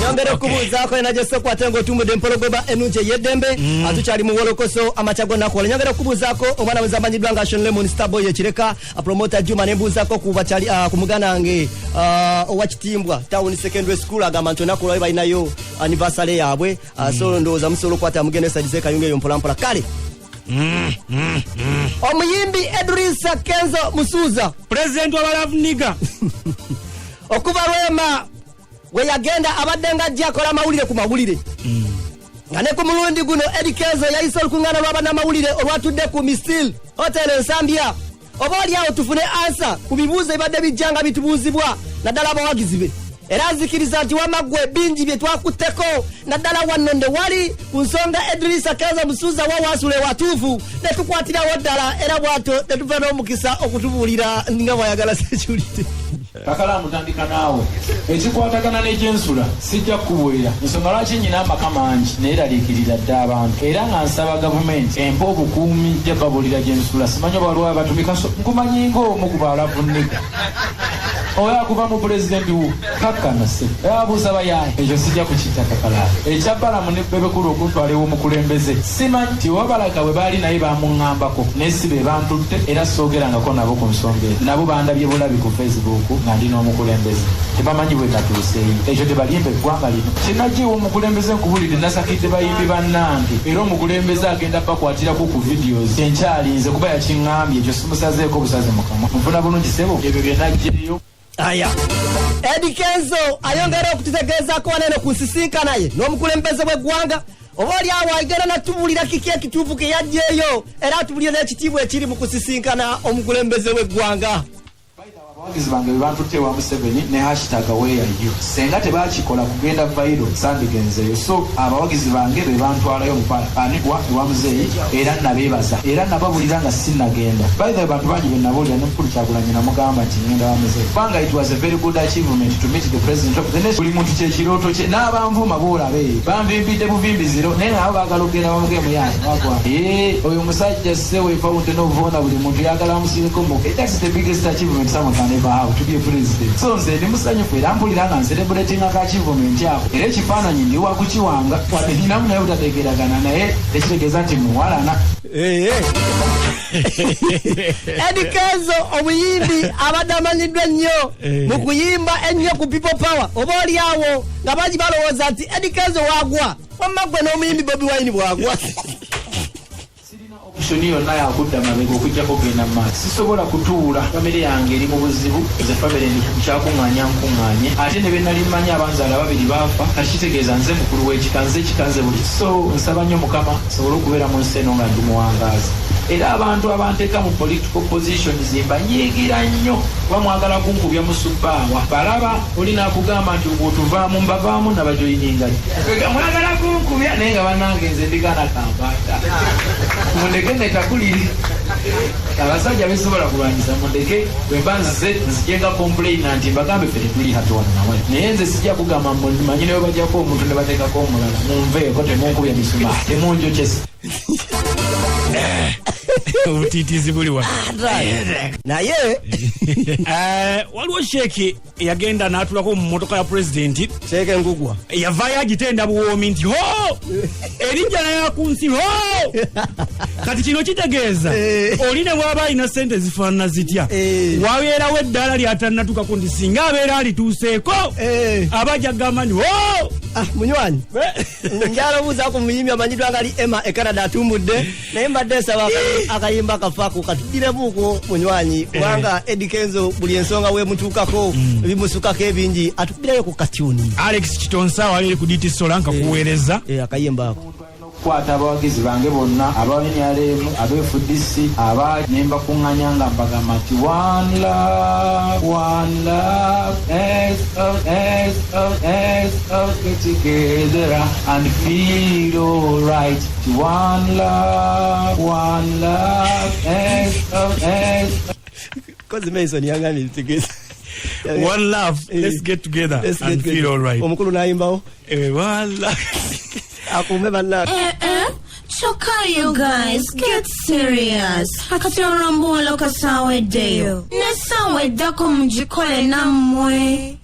Yongera kubuzaako enaje sokwatengo tumudde mpologoba enunje yedembe atukyali mu wolokoso amachago nakola nyongera kubuzaako omwana wezamanyidwa nga Sean Lemon Starboy yekireka promoter Juma nembuzaako kuba kyali kumuganange owakitimbwa Town Secondary School agamanto nakola bayinayo anniversary yabwe so ndoza musolo kwata mugende sadize kayunge yo mpolampola kale omuyimbi Edrisa Kenzo Musuza president wa Love Nigga okuva Rwema we yagenda abadenga jakola mawulire ku mawulire ngane ku mulundi guno Eddie Kenzo yayise olukungana lw'abana mawulire olwatudde ku Mistil Hotel Nsambia obali awo tufune answer ku bibuuzo ebadde bijjanga bitubuuzibwa naddala abawagizi be era nzikiriza nti wamagwe bingi bye twakutteko naddala wannonde wali ku nsonga Edrisa Kenzo Musuza wawasule watuufu ne tukwatirawo ddala era bwato ne tuva n'omukisa okutubuulira nga bwayagala sekyulite kakala mutandika naawe ekikwatagana n'egyensula sijja kukubuulira nsonga lwaki nyina amaka mangi naye eraliikirira dde abantu era nga nsaba gavumenti empa obukuumi gye babuulira gyensula simanyi oba lwa batumika nkumanyi ng'omu ku Love Nigga oyo akuva mu pulezidenti wo kakkana se abuuza bayaye ekyo sijja kukitta kakala ekyabbalamu ne bebekulu okuntwalewo omukulembeze simanyi nti wabalaka bwe baali naye bamuŋŋambako naye si be bantutte era soogerangako nabo ku nsonga eyo nabo bandabye bulabi ku Facebook nga ndi n'omukulembeze tebamanyi bwe natuuseeyo ekyo tebalimba eggwanga lino kinagiwa omukulembeze nkubulidde nasakidde bayimbi bannange era omukulembeze agenda bakwatirako ku videos enkyalinze kuba yakiŋŋambye ekyo simusazeeko busaze mukamwa nfuna bulungi sebo ebyo byenagjeyo aya Eddie Kenzo ayongera okututegezaako wanene ku nsisinkana ye n'omukulembeze bw'eggwanga oba oli awo ayigera natubulira kiki ekituufu ke yajjeeyo era atubulira n'ekitiibwa ekiri mu kusisinkana omukulembeze w'eggwanga abawagizi bange bebantutte wa Museveni ne #weyayo senga tebakikola kugenda viral sandigenzeyo so abawagizi bange bebantwalayo mupaanigwa wa muzeeyi era nabeebaza era nababulira nga sinnagenda by the bantu bangi benabulira nemukulu Kyagulanyi namugamba nti ngenda wa muzeeyi kubanga it was a very good achievement to meet the president of the nation buli muntu kyekirooto kye n'abanvuma boolabe banvimbidde buvimbiziro naye nabo baagala okugenda bamugemu yaani wagwa oyo musajja sewe fountain of honor buli muntu yagala amusireko mu that's the biggest achievement someone can never have to be a president so nze ndi musanyufu era mpulira nga celebrating aka achievement ako era ekifaananyi ndi wakukiwanga ninamu naye butategeragana naye tekitegeeza nti muwalana Eddie Kenzo omuyimbi abadde amanyiddwa ennyo mu kuyimba ennyo ku people power oba oli awo nga bangi balowooza nti Eddie Kenzo waagwa wamma gwe n'omuyimbi Bobi Wine bwagwa option yonna yakudda mabega okujjako genda maaso sisobola kutuula famire yange eri mu buzibu ze famire ndi kukyakuŋŋaanya nkuŋŋaanye ate ne benali mmanyi abanzaala babiri baafa kati kitegeeza nze mukulu w'ekikanze kikanze buli so nsaba nnyo Mukama nsobole okubeera mu nsi eno nga ndi muwangaazi era abantu abanteeka mu political positions mbanyiigira nnyo kuba mwagala kunkubya mu subbaawa balaba olina akugamba nti bw'otuvaamu mbavaamu nabajoyininga mwagala kunkubya naye nga bannange nze ndigana kampaata mundeke netakuliri abasajja besobola kulwanyisa mundeke bwemba nzize nzijenga complaina nti mbagambe ffe tetuli hatowana nawe naye nze sijja kugamba manyi newe bajjako omuntu ne bateekako omulala munveeko temunkubya misuma temunjokyesa ubutitizi buli wa naye waliwo sheeki yagenda n'atulako mu motoka ya president sheeke ngugwa yavaayo agitenda buwoomi nti ho erinnya nayakunsi ho kati kino kitegeeza oli ne bw'aba alina sente zifaanana zitya wabeerawo eddaala lyatannatuukako nti singa abeera alituuseeko abajja gamba nti ho munywanyi njala obuuzaako muyimbi amanyiddwa nga ali Emma e Canada atumbudde naye mbadde nsaba akayimba akafaako katuddiremuuko munywanyi kubanga Eddie Kenzo buli ensonga weemutuukako ebimusukako ebingi atuddirayo ku katyuni Alex Kitonsa wali ku DT Solanka kuweereza akayimba ako kwata abawagizi bange bonna abawenyalemu ab'FDC nemba kuŋŋanya nga mbagamba nti one love get together and feel alright one love kozi Mason yangani together one love let's get together and feel alright omukulu nayimbawo one love akume bannaka Choka, you guys, get serious. Hakati rambulo kasawe deyo. Nesawe dako mjikole namwe.